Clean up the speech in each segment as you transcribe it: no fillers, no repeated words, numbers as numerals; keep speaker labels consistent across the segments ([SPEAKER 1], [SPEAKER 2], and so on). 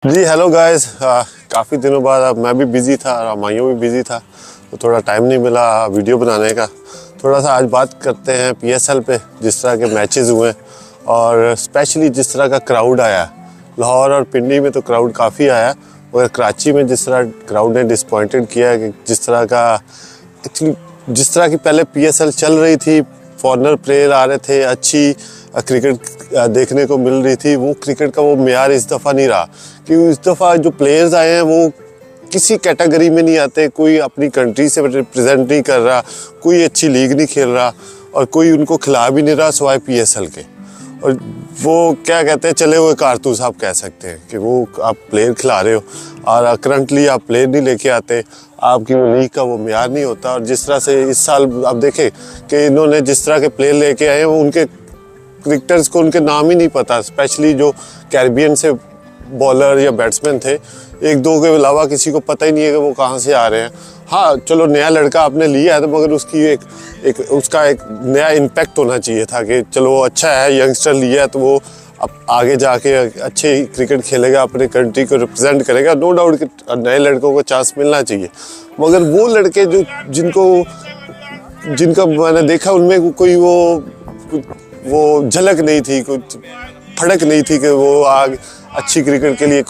[SPEAKER 1] जी hello guys. काफ़ी दिनों बाद अब मैं भी बिज़ी था और मायूं भी बिज़ी था, तो थोड़ा टाइम नहीं मिला वीडियो बनाने का। थोड़ा सा आज बात करते हैं पीएसएल पे, जिस तरह के मैचेस हुए और स्पेशली जिस तरह का क्राउड आया। लाहौर और पिंडी में तो क्राउड काफ़ी आया, मगर कराची में जिस तरह क्राउड ने डिसपॉइंटेड किया कि जिस तरह का एक्चुअली जिस तरह की पहले पीएसएल चल रही थी, फॉरेनर प्लेयर आ रहे थे, अच्छी क्रिकेट देखने को मिल रही थी, वो क्रिकेट का वो मेयार इस दफ़ा नहीं रहा। क्योंकि इस दफ़ा जो प्लेयर्स आए हैं वो किसी कैटेगरी में नहीं आते, कोई अपनी कंट्री से रिप्रेजेंट नहीं कर रहा, कोई अच्छी लीग नहीं खेल रहा और कोई उनको खिला भी नहीं रहा सिवाय पीएसएल के। और वो क्या कहते हैं, चले हुए कारतूस आप कह सकते हैं कि वो आप प्लेयर खिला रहे हो और करंटली आप प्लेयर नहीं लेके आते, आपकी वो लीग का वो मेयार नहीं होता। और जिस तरह से इस साल आप देखें कि इन्होंने जिस तरह के प्लेयर लेके आए हैं, वो उनके क्रिकेटर्स को उनके नाम ही नहीं पता, स्पेशली जो कैरिबियन से बॉलर या बैट्समैन थे, एक दो के अलावा किसी को पता ही नहीं है कि वो कहाँ से आ रहे हैं। हाँ चलो, नया लड़का आपने लिया है तो मगर उसकी उसका एक नया इम्पैक्ट होना चाहिए था कि चलो अच्छा है, यंगस्टर लिया है तो वो अब आगे जाके अच्छे क्रिकेट खेलेगा, अपने कंट्री को रिप्रेजेंट करेगा। नो डाउट कि नए लड़कों को चांस मिलना चाहिए, मगर वो लड़के जो जिनका मैंने देखा उनमें कोई वो झलक नहीं थी, कुछ फड़क नहीं थी कि वो आगे अच्छी क्रिकेट के लिए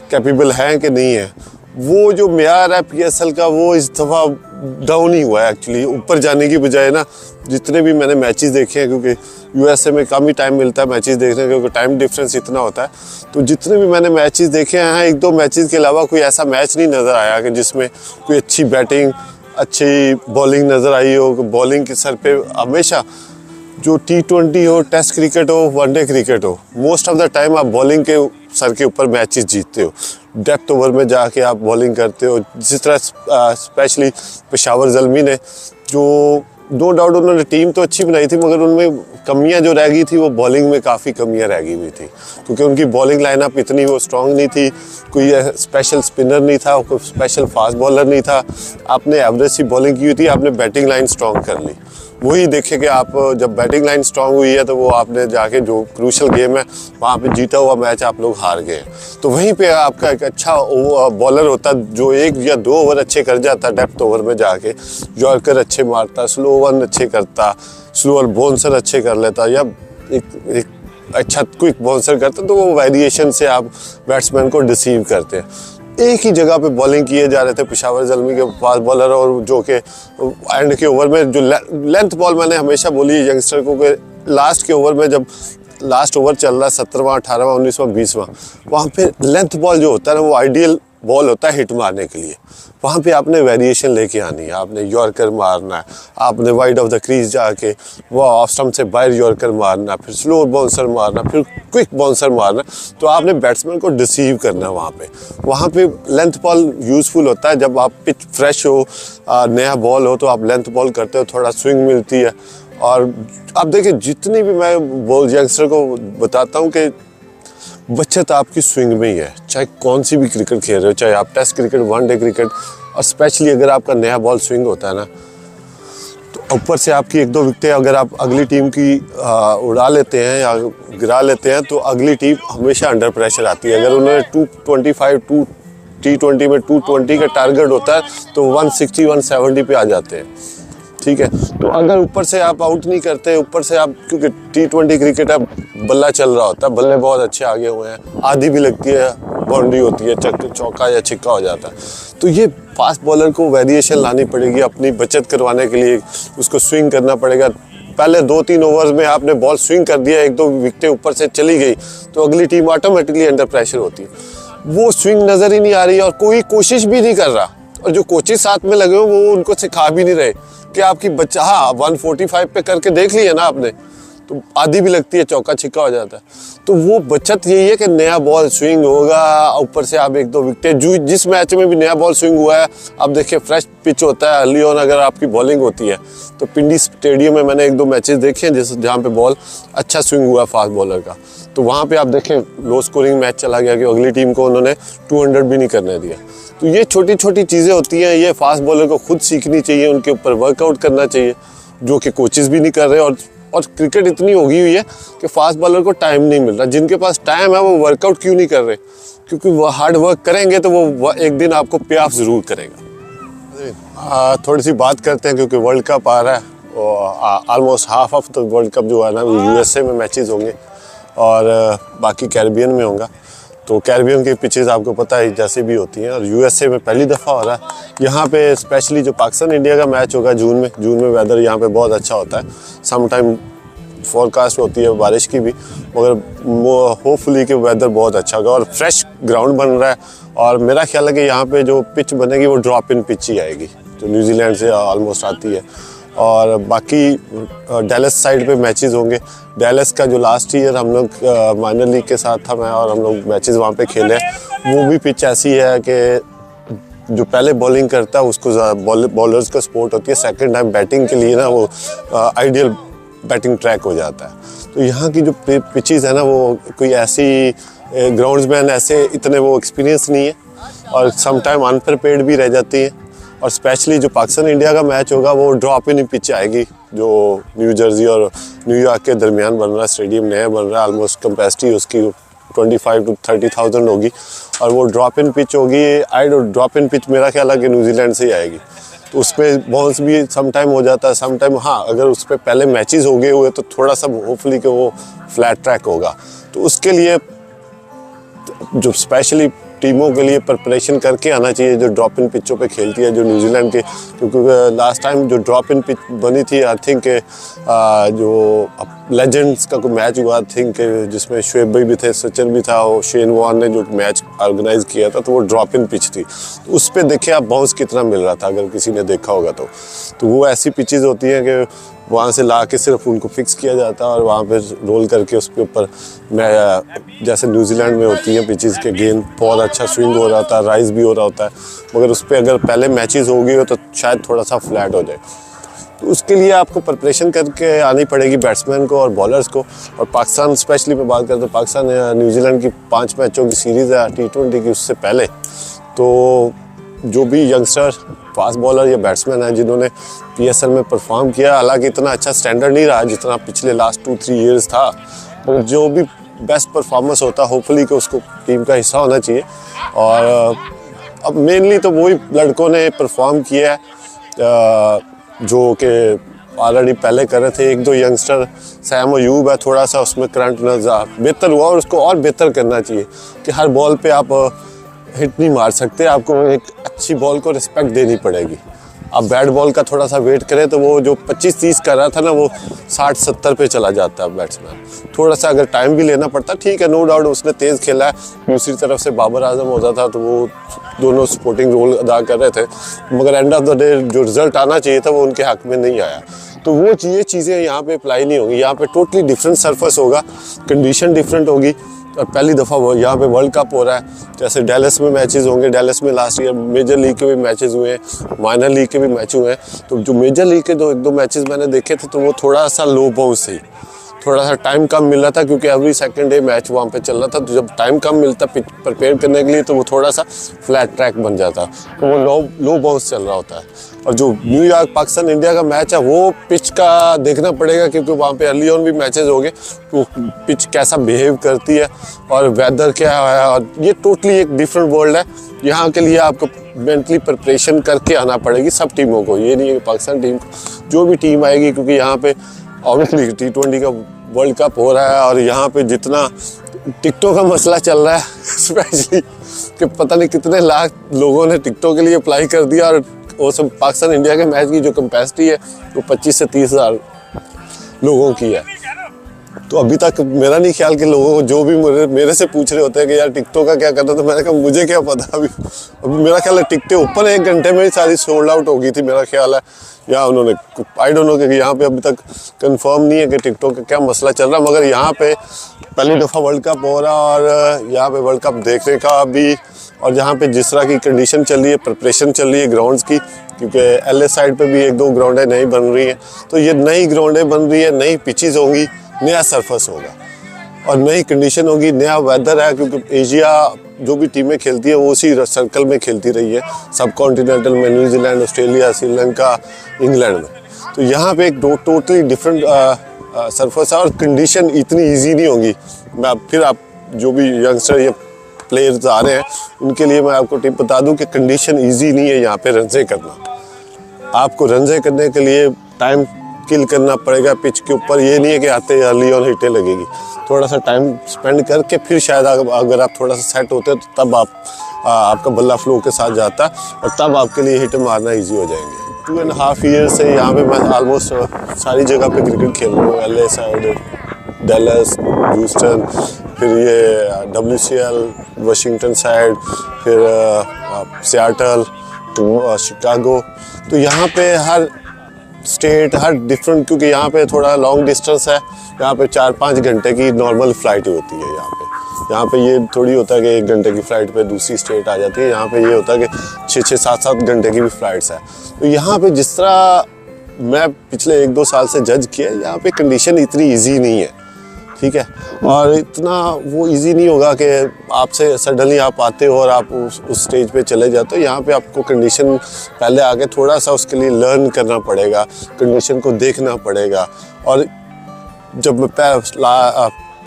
[SPEAKER 1] कैपेबल हैं कि नहीं है। वो जो मेयार है पीएसएल का वो इस दफ़ा डाउन ही हुआ है एक्चुअली, ऊपर जाने की बजाय ना। जितने भी मैंने मैचेस देखे हैं, क्योंकि यूएसए में कम ही टाइम मिलता है मैचेस देखने का, क्योंकि टाइम डिफरेंस इतना होता है, तो जितने भी मैंने मैचेस देखे हैं, एक दो मैचेस के अलावा कोई ऐसा मैच नहीं नज़र आया कि जिसमें कोई अच्छी बैटिंग, अच्छी बॉलिंग नज़र आई हो। बॉलिंग के सर पे हमेशा जो T20 हो, टेस्ट क्रिकेट हो, वनडे क्रिकेट हो, मोस्ट ऑफ द टाइम आप बॉलिंग के सर के ऊपर मैचेस जीतते हो। डेप्थ ओवर में जाके आप बॉलिंग करते हो, जिस तरह स्पेशली पेशावर ज़ल्मी ने, जो नो डाउट उन्होंने टीम तो अच्छी बनाई थी, मगर उनमें कमियां जो रह गई थी वो बॉलिंग में काफ़ी कमियां रह गई हुई थी, क्योंकि उनकी बॉलिंग लाइनअप इतनी वो स्ट्रॉन्ग नहीं थी। कोई स्पेशल स्पिनर नहीं था, कोई स्पेशल फास्ट बॉलर नहीं था। आपने एवरेज सी बॉलिंग की हुई थी, आपने बैटिंग लाइन स्ट्रॉन्ग कर ली। वही देखे कि आप जब बैटिंग लाइन स्ट्रांग हुई है तो वो आपने जाके जो क्रूशल गेम है वहाँ पे जीता हुआ मैच आप लोग हार गए। तो वहीं पे आपका एक अच्छा बॉलर होता जो एक या दो ओवर अच्छे कर जाता, डेप्थ ओवर में जाके यॉर्कर अच्छे मारता, स्लो वन अच्छे करता, स्लोअर बाउंसर अच्छे कर लेता, या एक अच्छा क्विक बाउंसर करता, तो वो वेरिएशन से आप बैट्समैन को डिसीव करते हैं। एक ही जगह पे बॉलिंग किए जा रहे थे पेशावर ज़ल्मी के फास्ट बॉलर, और जो कि एंड के ओवर में जो लेंथ बॉल, मैंने हमेशा बोली यंगस्टर को कि लास्ट के ओवर में जब लास्ट ओवर चल रहा है 17वां 18वां 19वां 20वां, वहाँ पे लेंथ बॉल जो होता है ना वो आइडियल बॉल होता है हिट मारने के लिए। वहाँ पे आपने वेरिएशन लेके आनी है, आपने यॉर्कर मारना है, आपने वाइड ऑफ द क्रीज जाके वो ऑफ स्टंप से बाहर यॉर्कर मारना, फिर स्लो बाउंसर मारना, फिर क्विक बाउंसर मारना। तो आपने बैट्समैन को डिसीव करना है। वहाँ पे लेंथ बॉल यूज़फुल होता है जब आप पिच फ्रेश हो, नया बॉल हो, तो आप लेंथ बॉल करते हो, थोड़ा स्विंग मिलती है। और आप देखिए, जितनी भी मैं यंगस्टर को बताता हूँ कि बचत आपकी स्विंग में ही है, चाहे कौन सी भी क्रिकेट खेल रहे हो, चाहे आप टेस्ट क्रिकेट, वनडे क्रिकेट, और स्पेशली अगर आपका नया बॉल स्विंग होता है ना, तो ऊपर से आपकी एक दो विकेटें अगर आप अगली टीम की उड़ा लेते हैं या गिरा लेते हैं, तो अगली टीम हमेशा अंडर प्रेशर आती है। अगर उन्होंने 225 T20 में 220 का टारगेट होता है तो 160 170 पे आ जाते हैं। ठीक है, तो अगर ऊपर से आप आउट नहीं करते, ऊपर से आप, क्योंकि T20 क्रिकेट अब बल्ला चल रहा होता है, बल्ले बहुत अच्छे आगे हुए हैं, आधी भी लगती है, बाउंड्री होती है, चौका या छिक्का हो जाता है। तो ये फास्ट बॉलर को वेरिएशन लानी पड़ेगी, अपनी बचत करवाने के लिए उसको स्विंग करना पड़ेगा। पहले 2-3 ओवर्स में आपने बॉल स्विंग कर दिया, एक दो विकेटें ऊपर से चली गई, तो अगली टीम ऑटोमेटिकली अंडर प्रेशर होती है। वो स्विंग नज़र ही नहीं आ रही और कोई कोशिश भी नहीं कर रहा, और जो कोचेस साथ में लगे हो वो उनको सिखा भी नहीं रहे कि आपकी बच्चा, हाँ 145 पे करके देख लिया ना आपने, तो आधी भी लगती है, चौका छिक्का हो जाता है। तो वो बचत यही है कि नया बॉल स्विंग होगा, ऊपर से आप एक दो विकेटें, जो जिस मैच में भी नया बॉल स्विंग हुआ है, आप देखिए फ्रेश पिच होता है, अर्ली ऑन अगर आपकी बॉलिंग होती है, तो पिंडी स्टेडियम में मैंने एक दो मैचेस देखे हैं जहाँ पे बॉल अच्छा स्विंग हुआ फास्ट बॉलर का, तो वहाँ पे आप देखें लो स्कोरिंग मैच चला गया कि अगली टीम को उन्होंने 200 भी नहीं करने दिया। तो ये छोटी छोटी चीज़ें होती हैं, ये फास्ट बॉलर को खुद सीखनी चाहिए, उनके ऊपर वर्कआउट करना चाहिए, जो कि कोचेस भी नहीं कर रहे। और क्रिकेट इतनी होगी हुई है कि फास्ट बॉलर को टाइम नहीं मिल रहा। जिनके पास टाइम है वो वर्कआउट क्यों नहीं कर रहे? क्योंकि वो हार्ड वर्क करेंगे तो वो एक दिन आपको पे ऑफ ज़रूर करेगा। थोड़ी सी बात करते हैं क्योंकि वर्ल्ड कप आ रहा है और almost half of the world cup जो है ना वो यूएसए में मैचेस होंगे और बाकी कैरिबियन में होगा। तो कैरिबियन की पिचेस आपको पता है जैसे भी होती हैं और यूएसए में पहली दफ़ा हो रहा है। यहाँ पे स्पेशली जो पाकिस्तान इंडिया का मैच होगा जून में वेदर यहाँ पे बहुत अच्छा होता है। सम टाइम फोरकास्ट होती है बारिश की भी, मगर वो होपफुली कि वेदर बहुत अच्छा होगा और फ्रेश ग्राउंड बन रहा है। और मेरा ख्याल है कि यहाँ पे जो पिच बनेगी वो ड्रॉप इन पिच ही आएगी जो न्यूजीलैंड से ऑलमोस्ट आती है। और बाकी डैलस साइड पे मैचेस होंगे। डैलस का जो लास्ट ईयर हम लोग माइनर लीग के साथ था मैं और हम लोग मैचेस वहाँ पे खेले, वो भी पिच ऐसी है कि जो पहले बॉलिंग करता है उसको बॉलर्स का सपोर्ट होती है, सेकंड टाइम बैटिंग के लिए ना वो आइडियल बैटिंग ट्रैक हो जाता है। तो यहाँ की जो पिचेस है ना वो कोई ऐसी ग्राउंड्समैन ऐसे इतने वो एक्सपीरियंस नहीं है और सम टाइम अनप्रिपेयर्ड भी रह जाती है। और स्पेशली जो पाकिस्तान इंडिया का मैच होगा वो ड्रॉप इन पिच आएगी जो न्यू जर्सी और न्यूयॉर्क के दरमियान बन रहा है। स्टेडियम नया बन रहा है, ऑलमोस्ट कैपेसिटी उसकी 25 to 30,000 होगी और वो ड्रॉप इन पिच होगी। ड्रॉप इन पिच मेरा ख्याल है कि न्यूजीलैंड से ही आएगी। तो उस पर बाउंस भी सम टाइम हो जाता है, सम टाइम हाँ अगर उस पर पहले मैचेस हो गए हुए तो थोड़ा सा होपफुली कि वो फ्लैट ट्रैक होगा। तो उसके लिए जो स्पेशली टीमों के लिए प्रिपरेशन करके आना चाहिए जो ड्रॉप इन पिचों पे खेलती है जो न्यूजीलैंड के, क्योंकि लास्ट टाइम जो ड्रॉप इन पिच बनी थी आई थिंक जो लेजेंड्स का कोई मैच हुआ आई थिंक जिसमें शुएब भाई भी थे, सचिन भी था और शेन वॉर्न ने जो मैच ऑर्गेनाइज किया था, तो वो ड्रॉप इन पिच थी। तो उस पर देखिए आप बाउंस कितना मिल रहा था अगर किसी ने देखा होगा तो वो ऐसी पिचेस होती हैं कि वहाँ से ला के सिर्फ उनको फिक्स किया जाता है और वहाँ पे रोल करके उसके ऊपर मैं जैसे न्यूजीलैंड में होती हैं पिचेस के गेंद बहुत अच्छा स्विंग हो रहा था, राइज भी हो रहा होता है, मगर उस पर अगर पहले मैचेस हो गए हो तो शायद थोड़ा सा फ्लैट हो जाए। तो उसके लिए आपको प्रिपरेशन करके आनी पड़ेगी बैट्समैन को और बॉलर्स को। और पाकिस्तान स्पेशली मैं बात करता हूँ, पाकिस्तान न्यूजीलैंड की 5 मैचों की सीरीज़ है T20 की, उससे पहले तो जो भी यंगस्टर फास्ट बॉलर या बैट्समैन है जिन्होंने PSL में परफॉर्म किया, हालांकि इतना अच्छा स्टैंडर्ड नहीं रहा जितना पिछले लास्ट 2-3 ईयर्स था, मगर जो भी बेस्ट परफॉर्मेंस होता होपफुली कि उसको टीम का हिस्सा होना चाहिए। और अब मेनली तो वही लड़कों ने परफॉर्म किया है जो कि ऑलरेडी पहले कर रहे थे। 1-2 यंगस्टर सैम अयूब है, थोड़ा सा उसमें करंट नज़र बेहतर हुआ और उसको और बेहतर करना चाहिए कि हर बॉल पे आप हिट नहीं मार सकते, आपको एक अच्छी बॉल को रिस्पेक्ट देनी पड़ेगी। आप बैट बॉल का थोड़ा सा वेट करें तो वो जो 25-30 कर रहा था ना वो 60-70 पे चला जाता है बैट्समैन। थोड़ा सा अगर टाइम भी लेना पड़ता, ठीक है, नो डाउट उसने तेज़ खेला है। दूसरी तरफ से बाबर आजम होता था तो वो दोनों सपोर्टिंग रोल अदा कर रहे थे, मगर एंड ऑफ द डे जो रिजल्ट आना चाहिए था वो उनके हक में नहीं आया। तो वो चीज़ें यहाँ पे अप्लाई नहीं होंगी। यहाँ पे टोटली डिफरेंट सरफेस होगा, कंडीशन डिफरेंट होगी और पहली दफ़ा वो यहाँ पे वर्ल्ड कप हो रहा है। जैसे डैलस में मैचेस होंगे, डैलस में लास्ट ईयर मेजर लीग के भी मैचेस हुए हैं, माइनर लीग के भी मैच हुए हैं। तो जो मेजर लीग के 1-2 मैचेस मैंने देखे थे तो वो थोड़ा सा लो बाउंस थी, थोड़ा सा टाइम कम मिल रहा था क्योंकि एवरी सेकंड डे मैच वहाँ पे चल रहा था। तो जब टाइम कम मिलता पिच प्रिपेयर करने के लिए तो वो थोड़ा सा फ्लैट ट्रैक बन जाता, तो वो लो बाउंस चल रहा होता है। और जो न्यूयॉर्क पाकिस्तान इंडिया का मैच है वो पिच का देखना पड़ेगा क्योंकि वहाँ पे अर्ली ऑन भी मैचेस हो गए, तो पिच कैसा बिहेव करती है और वेदर क्या है, और ये टोटली एक डिफरेंट वर्ल्ड है। यहाँ के लिए आपको मेंटली प्रिपरेशन करके आना पड़ेगी सब टीमों को, ये नहीं है कि पाकिस्तान टीम को, जो भी टीम आएगी, क्योंकि यहाँ पे ऑब्वियसली T20 का वर्ल्ड कप हो रहा है और यहाँ पे जितना टिकटों का मसला चल रहा है स्पेशली कि पता नहीं कितने लाख लोगों ने टिकटों के लिए अप्लाई कर दिया और वो सब पाकिस्तान इंडिया के मैच की जो कैपेसिटी है वो 25 से 30 हज़ार लोगों की है। तो अभी तक मेरा नहीं ख्याल कि लोगों को जो भी मेरे से पूछ रहे होते हैं कि यार टिकटों का क्या करना, तो मैंने कहा मुझे क्या पता। अभी मेरा ख्याल है टिकटें ओपन 1 घंटे में ही सारी सोल्ड आउट हो गई थी मेरा ख्याल है, या उन्होंने आई डोंट नो कि यहाँ पे अभी तक कंफर्म नहीं है कि टिकटॉक का क्या मसला चल रहा, मगर यहाँ पे पहली दफ़ा वर्ल्ड कप हो रहा और यहाँ पे वर्ल्ड कप देखने का भी, और यहाँ पे जिस तरह की कंडीशन चल रही है, प्रिपरेशन चल रही है ग्राउंड्स की, क्योंकि LA साइड पे भी 1-2 ग्राउंडें नई बन रही हैं, तो ये नई ग्राउंडें बन रही है, नई पिचेस होंगी, नया सरफेस होगा और नई कंडीशन होगी, नया वेदर है, क्योंकि एशिया जो भी टीमें खेलती है वो उसी सर्कल में खेलती रही है, सब कॉन्टिनेंटल में, न्यूजीलैंड, ऑस्ट्रेलिया, श्रीलंका, इंग्लैंड में। तो यहाँ पे एक टोटली डिफरेंट सरफेस है और कंडीशन इतनी इजी नहीं होगी। मैं फिर आप जो भी यंगस्टर या प्लेयर्स आ रहे हैं उनके लिए मैं आपको टिप बता दूं कि कंडीशन इजी नहीं है यहाँ पे रनजे करना। आपको रनजे करने के लिए टाइम किल करना पड़ेगा पिच के ऊपर। ये नहीं है कि आते अर्ली ऑन हिटें लगेगी, थोड़ा सा टाइम स्पेंड करके फिर शायद अगर आप थोड़ा सा सेट होते हो तो तब आपका बल्ला फ्लो के साथ जाता और तब आपके लिए हिट मारना ईजी हो जाएंगे। 2.5 ईयर से यहाँ पे मैं ऑलमोस्ट सारी जगह पे क्रिकेट खेल रहा हूँ। LA साइड, डैलस, ह्यूस्टन, फिर ये WCL, वाशिंगटन साइड, फिर सियाटल, शिकागो। तो यहाँ पे हर स्टेट हर डिफरेंट, क्योंकि यहाँ पे थोड़ा लॉन्ग डिस्टेंस है, यहाँ पे 4-5 घंटे की नॉर्मल फ़्लाइट होती है। यहाँ पे ये थोड़ी होता है कि 1 घंटे की फ़्लाइट पे दूसरी स्टेट आ जाती है। यहाँ पे ये होता है कि 6-6, 7-7 घंटे की भी फ़्लाइट्स है। तो यहाँ पे जिस तरह मैं पिछले 1-2 साल से जज किया, यहाँ पे कंडीशन इतनी ईजी नहीं है, ठीक है। और इतना वो इजी नहीं होगा कि आपसे सडनली आप आते हो और आप उस स्टेज पे चले जाते हो। यहाँ पे आपको कंडीशन पहले आके थोड़ा सा उसके लिए लर्न करना पड़ेगा, कंडीशन को देखना पड़ेगा। और जब मैं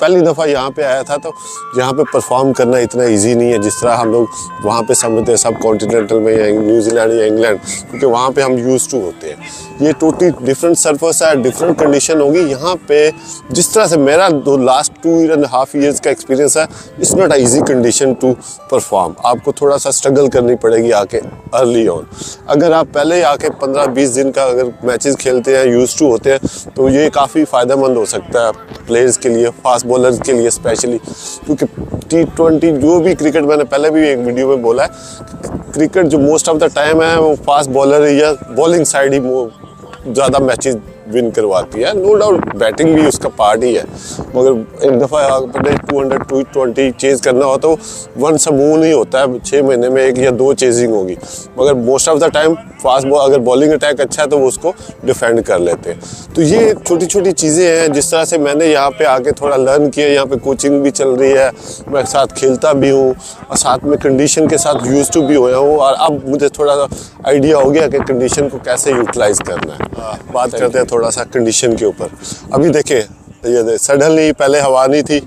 [SPEAKER 1] पहली दफ़ा यहाँ पे आया था तो यहाँ पे परफॉर्म करना इतना इजी नहीं है जिस तरह हम लोग वहाँ पे समझते हैं सब कॉन्टिनेंटल में या न्यूजीलैंड या इंग्लैंड, क्योंकि वहाँ पे हम यूज्ड टू होते हैं। ये टोटली डिफरेंट सरफेस है, डिफरेंट कंडीशन होगी। यहाँ पे जिस तरह से मेरा लास्ट 2.5 ईयर्स का एक्सपीरियंस है, it's not easy condition to perform. आपको थोड़ा सा स्ट्रगल करनी पड़ेगी आके अर्ली ऑन। अगर आप पहले आके 15-20 दिन का अगर मैचेस खेलते हैं, यूज्ड टू होते हैं, तो ये काफ़ी फ़ायदेमंद हो सकता है प्लेयर्स के लिए, फास्ट बॉलर्स के लिए स्पेशली। क्योंकि T20 जो भी क्रिकेट, मैंने पहले भी एक वीडियो में बोला है, क्रिकेट जो मोस्ट ऑफ द टाइम है वो फास्ट बॉलर या बॉलिंग साइड ही ज़्यादा मैचेस विन करवाती है। नो डाउट बैटिंग भी उसका पार्ट ही है, मगर एक दफ़ा आपने 220 चेज़ करना हो तो वन समूह नहीं होता है, 6 महीने में 1 या 2 चेजिंग होगी। मगर most of the time fast ball अगर बॉलिंग अटैक अच्छा है तो वो उसको डिफेंड कर लेते हैं। तो ये छोटी छोटी चीज़ें हैं जिस तरह से मैंने यहाँ पे आके थोड़ा लर्न किया। यहाँ पे कोचिंग भी चल रही है, मैं साथ खेलता भी हूँ और साथ में कंडीशन के साथ यूज्ड टू भी होया हूँ। और अब मुझे थोड़ा सा आइडिया हो गया कि कंडीशन को कैसे यूटिलाइज़ करना है। बात करते हैं थोड़ा सा कंडीशन के ऊपर। अभी देखिए, ये सडनली पहले हवा नहीं थी,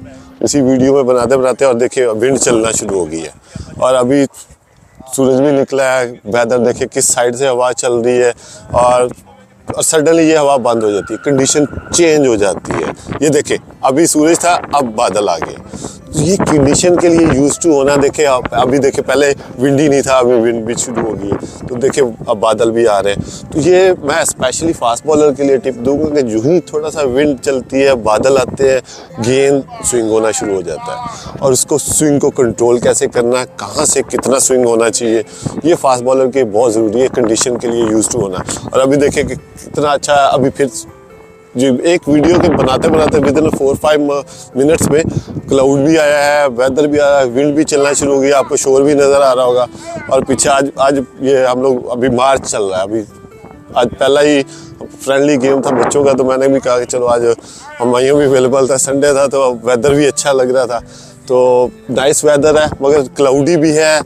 [SPEAKER 1] इसी वीडियो में बनाते बनाते और देखिए विंड चलना शुरू हो गई है और अभी सूरज भी निकला है। वेदर देखिए किस साइड से हवा चल रही है और सडनली ये हवा बंद हो जाती है, कंडीशन चेंज हो जाती है। ये देखिए अभी सूरज था, अब बादल आ गए। तो ये कंडीशन के लिए यूज्ड टू होना। देखिए अभी देखिए पहले विंड ही नहीं था, अभी विंड भी शुरू हो गई है, तो देखिए अब बादल भी आ रहे हैं। तो ये मैं स्पेशली फास्ट बॉलर के लिए टिप दूंगा कि जो ही थोड़ा सा विंड चलती है, बादल आते हैं, गेंद स्विंग होना शुरू हो जाता है। और उसको स्विंग को कंट्रोल कैसे करना है, कहाँ से कितना स्विंग होना चाहिए, ये फास्ट बॉलर के बहुत ज़रूरी है कंडीशन के लिए यूज्ड टू होना। और अभी देखिए कि कितना अच्छा है। अभी फिर जी एक वीडियो के बनाते बनाते विद इन 4-5 मिनट्स में क्लाउड भी आया है, वेदर भी आया है, विंड भी चलना शुरू हो गया, आपको शोर भी नज़र आ रहा होगा। और पीछे आज ये हम लोग अभी मार्च चल रहा है, अभी आज पहला ही फ्रेंडली गेम था बच्चों का, तो मैंने भी कहा कि चलो आज हम वहीं भी अवेलेबल था, संडे था तो वेदर भी अच्छा लग रहा था। तो नाइस वेदर है मगर क्लाउडी भी है,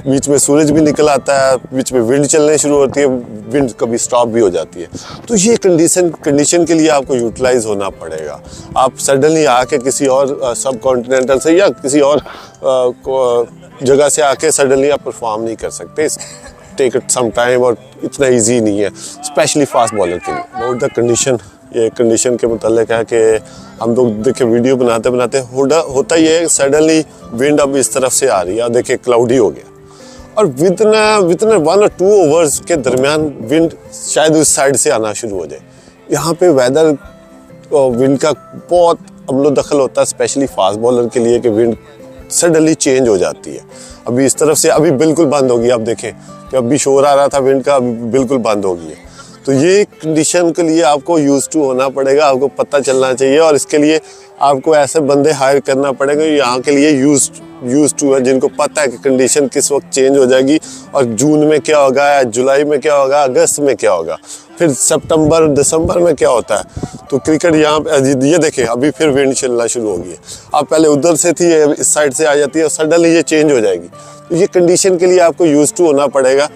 [SPEAKER 1] बीच में सूरज भी निकल आता है, बीच में विंड चलने शुरू होती है, विंड कभी स्टॉप भी हो जाती है। तो ये कंडीशन के लिए आपको यूटिलाइज होना पड़ेगा। आप सडनली आके किसी और सब कॉन्टिनेंटल से या किसी और जगह से आके सडनली आप परफॉर्म नहीं कर सकते। टेक इट सम टाइम और इतना ईजी नहीं है स्पेशली फास्ट बॉलर के लिए। अबाउट द कंडीशन, ये कंडीशन के मुतालिक है कि हम लोग देखिए वीडियो बनाते बनाते होता ये है सडनली विंड अब इस तरफ से आ रही है, देखिए क्लाउडी हो गया और विदिन 1 और 2 ओवर्स के दरमियान विंड शायद उस साइड से आना शुरू हो जाए। यहाँ पे वेदर विंड का बहुत अमलो दखल होता है स्पेशली फास्ट बॉलर के लिए कि विंड सडनली चेंज हो जाती है। अभी इस तरफ से अभी बिल्कुल बंद होगी, आप देखें कि अभी शोर आ रहा था विंड का, अभी बिल्कुल बंद हो गई है। तो ये कंडीशन के लिए आपको यूज्ड टू होना पड़ेगा, आपको पता चलना चाहिए और इसके लिए आपको ऐसे बंदे हायर करना पड़ेगा यहाँ के लिए यूज्ड टू है, जिनको पता है कि कंडीशन किस वक्त चेंज हो जाएगी और जून में क्या होगा, जुलाई में क्या होगा, अगस्त में क्या होगा, फिर सितंबर दिसंबर में क्या होता है। तो क्रिकेट यहाँ पे ये देखिए अभी फिर विंड चलना शुरू हो गई है। अब पहले उधर से थी, इस साइड से आ जाती है और सडनली ये चेंज हो जाएगी। तो ये कंडीशन के लिए आपको यूज्ड टू होना पड़ेगा।